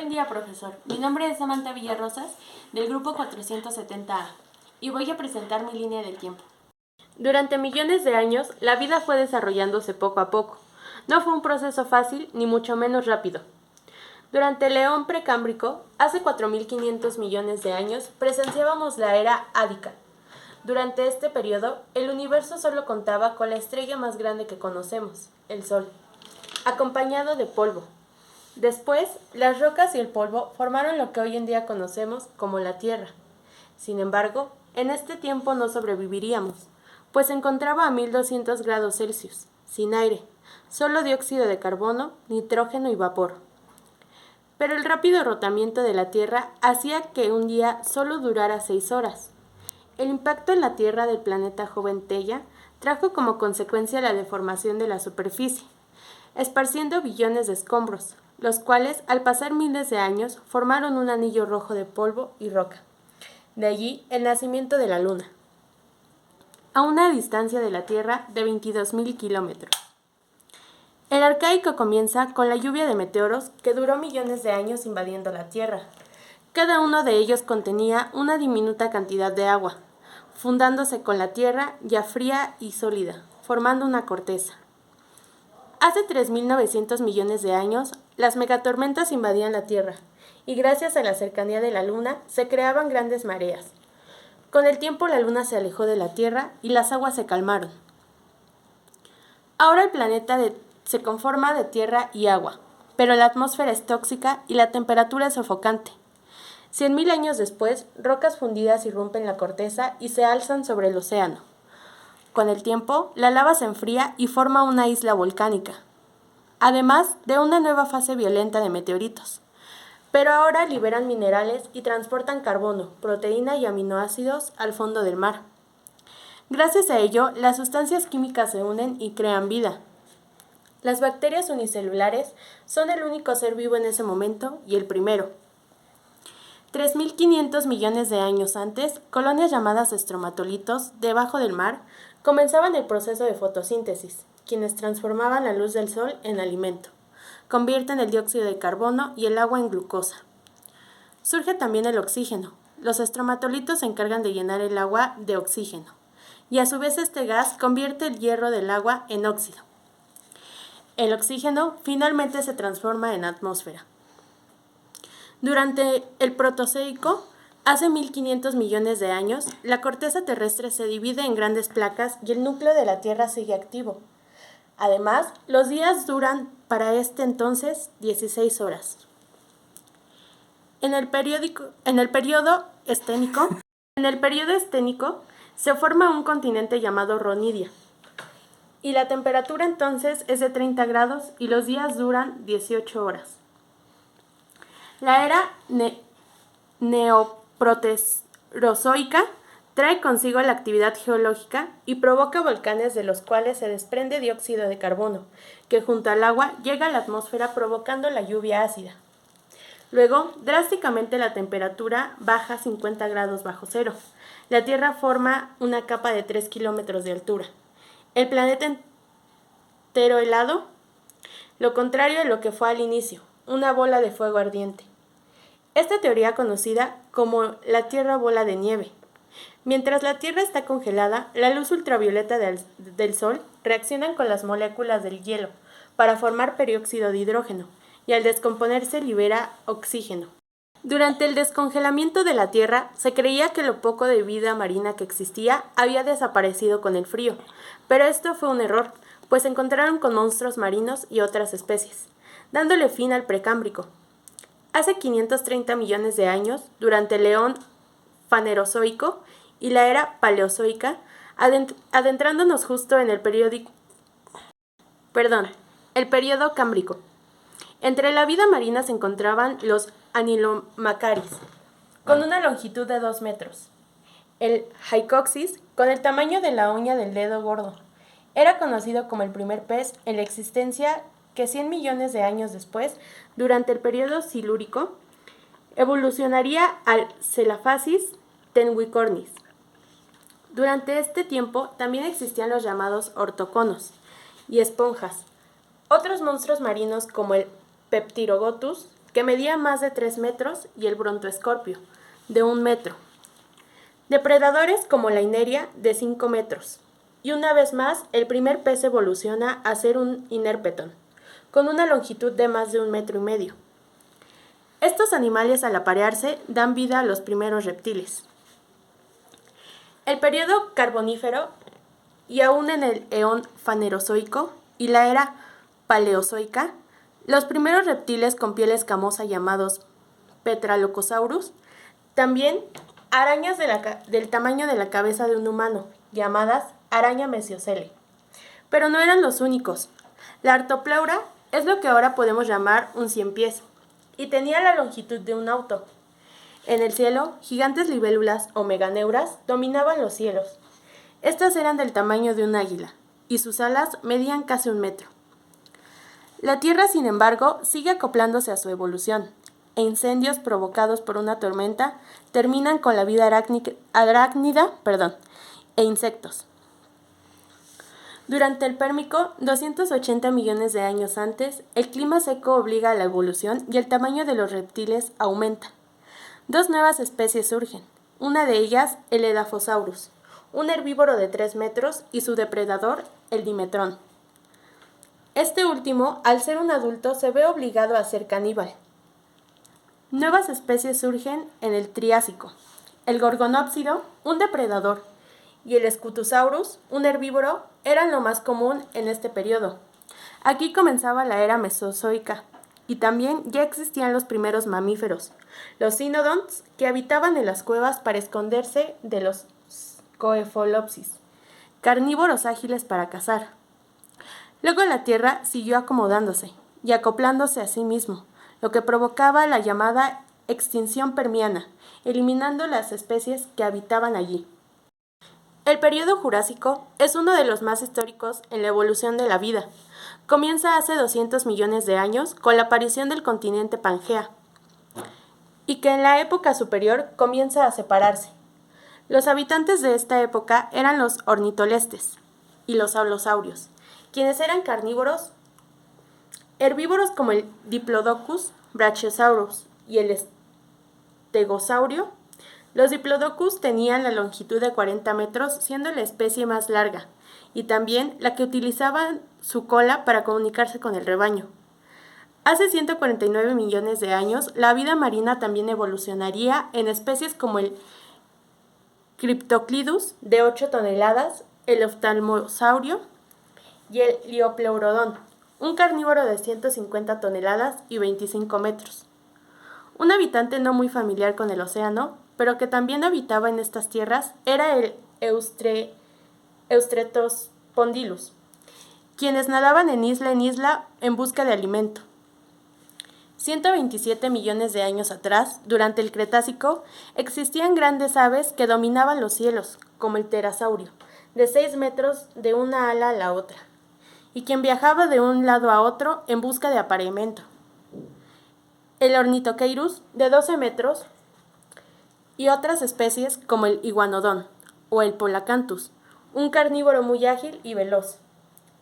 Buen día, profesor. Mi nombre es Samantha Villarrosas, del grupo 470A, y voy a presentar mi línea del tiempo. Durante millones de años, la vida fue desarrollándose poco a poco. No fue un proceso fácil, ni mucho menos rápido. Durante el Eón Precámbrico, hace 4.500 millones de años, presenciábamos la era Ádica. Durante este periodo, el universo solo contaba con la estrella más grande que conocemos, el Sol, acompañado de polvo. Después, las rocas y el polvo formaron lo que hoy en día conocemos como la Tierra. Sin embargo, en este tiempo no sobreviviríamos, pues se encontraba a 1200 grados Celsius, sin aire, solo dióxido de carbono, nitrógeno y vapor. Pero el rápido rotamiento de la Tierra hacía que un día solo durara 6 horas. El impacto en la Tierra del planeta joven Theia trajo como consecuencia la deformación de la superficie, esparciendo billones de escombros, los cuales, al pasar miles de años, formaron un anillo rojo de polvo y roca. De allí el nacimiento de la Luna, a una distancia de la Tierra de 22.000 kilómetros. El arcaico comienza con la lluvia de meteoros que duró millones de años invadiendo la Tierra. Cada uno de ellos contenía una diminuta cantidad de agua, fundándose con la Tierra ya fría y sólida, formando una corteza. Hace 3.900 millones de años, las megatormentas invadían la Tierra, y gracias a la cercanía de la Luna se creaban grandes mareas. Con el tiempo la Luna se alejó de la Tierra y las aguas se calmaron. Ahora el planeta se conforma de tierra y agua, pero la atmósfera es tóxica y la temperatura es sofocante. 100.000 años después, rocas fundidas irrumpen la corteza y se alzan sobre el océano. Con el tiempo, la lava se enfría y forma una isla volcánica, además de una nueva fase violenta de meteoritos. Pero ahora liberan minerales y transportan carbono, proteína y aminoácidos al fondo del mar. Gracias a ello, las sustancias químicas se unen y crean vida. Las bacterias unicelulares son el único ser vivo en ese momento y el primero. 3.500 millones de años antes, colonias llamadas estromatolitos, debajo del mar, comenzaban el proceso de fotosíntesis, quienes transformaban la luz del sol en alimento. Convierten el dióxido de carbono y el agua en glucosa. Surge también el oxígeno. Los estromatolitos se encargan de llenar el agua de oxígeno, y a su vez este gas convierte el hierro del agua en óxido. El oxígeno finalmente se transforma en atmósfera. Durante el Proterozoico, hace 1.500 millones de años, la corteza terrestre se divide en grandes placas y el núcleo de la Tierra sigue activo. Además, los días duran para este entonces 16 horas. En el periodo esténico se forma un continente llamado Ronidia, y la temperatura entonces es de 30 grados y los días duran 18 horas. La era neoproterozoica trae consigo la actividad geológica y provoca volcanes de los cuales se desprende dióxido de carbono, que junto al agua llega a la atmósfera provocando la lluvia ácida. Luego, drásticamente la temperatura baja a 50 grados bajo cero. La Tierra forma una capa de 3 kilómetros de altura. El planeta entero helado, lo contrario de lo que fue al inicio, una bola de fuego ardiente. Esta teoría conocida como la Tierra bola de nieve. Mientras la Tierra está congelada, la luz ultravioleta del Sol reacciona con las moléculas del hielo para formar peróxido de hidrógeno, y al descomponerse libera oxígeno. Durante el descongelamiento de la Tierra, se creía que lo poco de vida marina que existía había desaparecido con el frío, pero esto fue un error, pues se encontraron con monstruos marinos y otras especies, dándole fin al Precámbrico. Hace 530 millones de años, durante el Eón Fanerozoico y la era Paleozoica, adentrándonos justo en el periodo Cámbrico. Entre la vida marina se encontraban los Anilomacaris, con una longitud de 2 metros. El Hycoxis, con el tamaño de la uña del dedo gordo. Era conocido como el primer pez en la existencia que 100 millones de años después, durante el periodo silúrico, evolucionaría al Celaphasis tenwicornis. Durante este tiempo también existían los llamados ortoconos y esponjas. Otros monstruos marinos como el Peptirogotus que medía más de 3 metros, y el brontoescorpio, de 1 metro. Depredadores como la ineria, de 5 metros. Y una vez más, el primer pez evoluciona a ser un inerpetón, con una longitud de más de 1,5 metros. Estos animales, al aparearse, dan vida a los primeros reptiles. El periodo carbonífero, y aún en el eón fanerozoico y la era paleozoica, los primeros reptiles con piel escamosa llamados Petralocosaurus, también arañas del tamaño de la cabeza de un humano, llamadas araña mesiocele. Pero no eran los únicos. La Arthropleura es lo que ahora podemos llamar un ciempiés, y tenía la longitud de un auto. En el cielo, gigantes libélulas o meganeuras dominaban los cielos. Estas eran del tamaño de un águila, y sus alas medían casi 1 metro. La Tierra, sin embargo, sigue acoplándose a su evolución, e incendios provocados por una tormenta terminan con la vida arácnida e insectos. Durante el Pérmico, 280 millones de años antes, el clima seco obliga a la evolución y el tamaño de los reptiles aumenta. 2 nuevas especies surgen, una de ellas el Edaphosaurus, un herbívoro de 3 metros, y su depredador, el Dimetrón. Este último, al ser un adulto, se ve obligado a ser caníbal. Nuevas especies surgen en el Triásico, el Gorgonópsido, un depredador, y el Scutosaurus, un herbívoro, eran lo más común en este periodo. Aquí comenzaba la era mesozoica, y también ya existían los primeros mamíferos, los cynodonts, que habitaban en las cuevas para esconderse de los Coephalopsis, carnívoros ágiles para cazar. Luego la Tierra siguió acomodándose y acoplándose a sí mismo, lo que provocaba la llamada extinción permiana, eliminando las especies que habitaban allí. El período Jurásico es uno de los más históricos en la evolución de la vida. Comienza hace 200 millones de años con la aparición del continente Pangea, y que en la época superior comienza a separarse. Los habitantes de esta época eran los ornitolestes y los alosaurios, quienes eran carnívoros, herbívoros como el Diplodocus, Brachiosaurus y el Stegosaurio. Los Diplodocus tenían la longitud de 40 metros, siendo la especie más larga, y también la que utilizaba su cola para comunicarse con el rebaño. Hace 149 millones de años, la vida marina también evolucionaría en especies como el Cryptoclidus, de 8 toneladas, el Oftalmosaurio y el Liopleurodon, un carnívoro de 150 toneladas y 25 metros. Un habitante no muy familiar con el océano, pero que también habitaba en estas tierras, era el Eustretospondylus, quienes nadaban en isla en busca de alimento. 127 millones de años atrás, durante el Cretácico, existían grandes aves que dominaban los cielos, como el pterosaurio, de 6 metros de una ala a la otra, y quien viajaba de un lado a otro en busca de apareamiento. El Ornithocheirus, de 12 metros, y otras especies como el Iguanodon o el Polacanthus, un carnívoro muy ágil y veloz.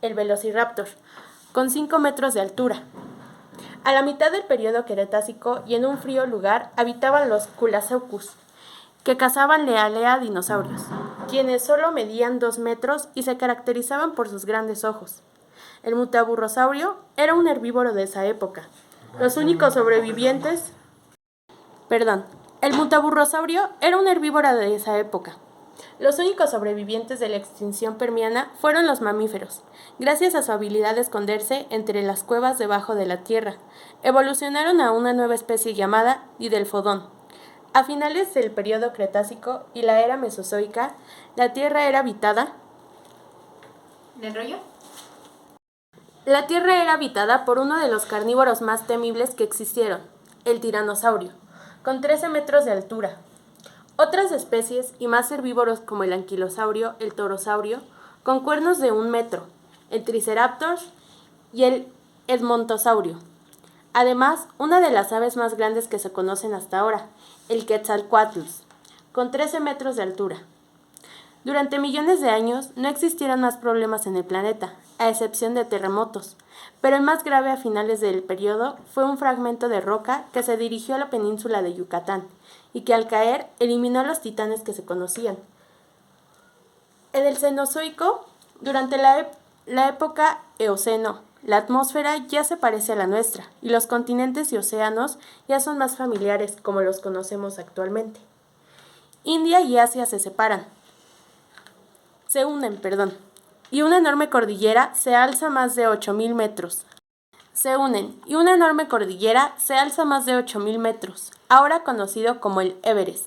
El Velociraptor, con 5 metros de altura. A la mitad del periodo Cretácico y en un frío lugar habitaban los Culasaurus, que cazaban lealea dinosaurios, quienes solo medían 2 metros y se caracterizaban por sus grandes ojos. El Mutaburrosaurio era un herbívoro de esa época. El Mutaburrosaurio era un herbívoro de esa época. Los únicos sobrevivientes de la extinción permiana fueron los mamíferos. Gracias a su habilidad de esconderse entre las cuevas debajo de la tierra, evolucionaron a una nueva especie llamada Didelphodon. A finales del periodo Cretácico y la era Mesozoica, la Tierra era habitada. ¿Le enrollo? La Tierra era habitada por uno de los carnívoros más temibles que existieron, el tiranosaurio, con 13 metros de altura. Otras especies y más herbívoros como el anquilosaurio, el torosaurio, con cuernos de 1 metro, el triceratops y el edmontosaurio. Además, una de las aves más grandes que se conocen hasta ahora, el Quetzalcoatlus, con 13 metros de altura. Durante millones de años no existieron más problemas en el planeta, a excepción de terremotos, pero el más grave a finales del periodo fue un fragmento de roca que se dirigió a la península de Yucatán y que al caer eliminó a los titanes que se conocían. En el Cenozoico, durante la época Eoceno, la atmósfera ya se parece a la nuestra y los continentes y océanos ya son más familiares como los conocemos actualmente. India y Asia se unen, y una enorme cordillera se alza más de 8.000 metros. Ahora conocido como el Everest.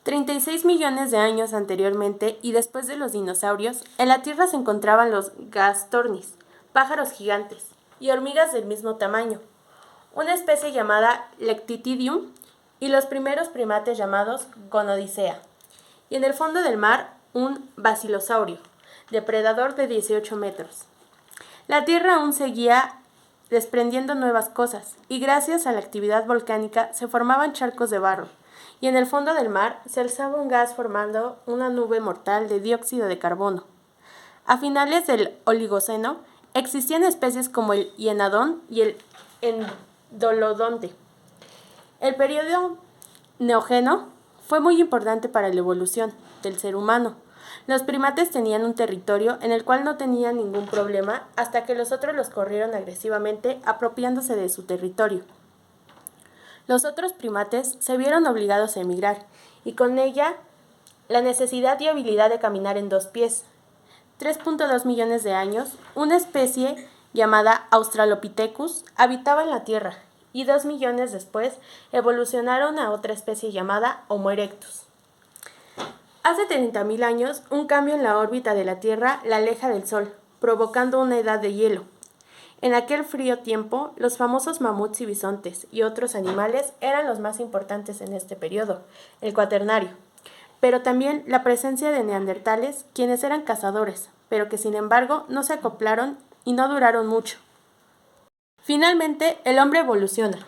36 millones de años anteriormente y después de los dinosaurios, en la Tierra se encontraban los gastornis, pájaros gigantes, y hormigas del mismo tamaño, una especie llamada Lectitidium y los primeros primates llamados Gonodicea. Y en el fondo del mar, un basilosaurio, depredador de 18 metros. La Tierra aún seguía desprendiendo nuevas cosas, y gracias a la actividad volcánica se formaban charcos de barro, y en el fondo del mar se alzaba un gas formando una nube mortal de dióxido de carbono. A finales del Oligoceno existían especies como el hienodon y el endolodonte. El periodo neógeno fue muy importante para la evolución del ser humano. Los primates tenían un territorio en el cual no tenían ningún problema hasta que los otros los corrieron agresivamente apropiándose de su territorio. Los otros primates se vieron obligados a emigrar y con ella la necesidad y habilidad de caminar en dos pies. 3.2 millones de años, una especie llamada Australopithecus habitaba en la Tierra y 2 millones después evolucionaron a otra especie llamada Homo erectus. Hace 30.000 años, un cambio en la órbita de la Tierra la aleja del Sol, provocando una edad de hielo. En aquel frío tiempo, los famosos mamuts y bisontes y otros animales eran los más importantes en este periodo, el Cuaternario, pero también la presencia de neandertales, quienes eran cazadores, pero que sin embargo no se acoplaron y no duraron mucho. Finalmente, el hombre evoluciona.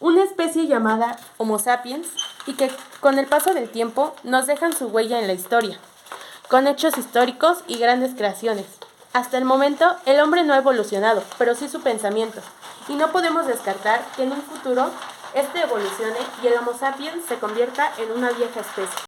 Una especie llamada Homo sapiens y que con el paso del tiempo nos dejan su huella en la historia, con hechos históricos y grandes creaciones. Hasta el momento, el hombre no ha evolucionado, pero sí su pensamiento, y no podemos descartar que en un futuro este evolucione y el Homo sapiens se convierta en una vieja especie.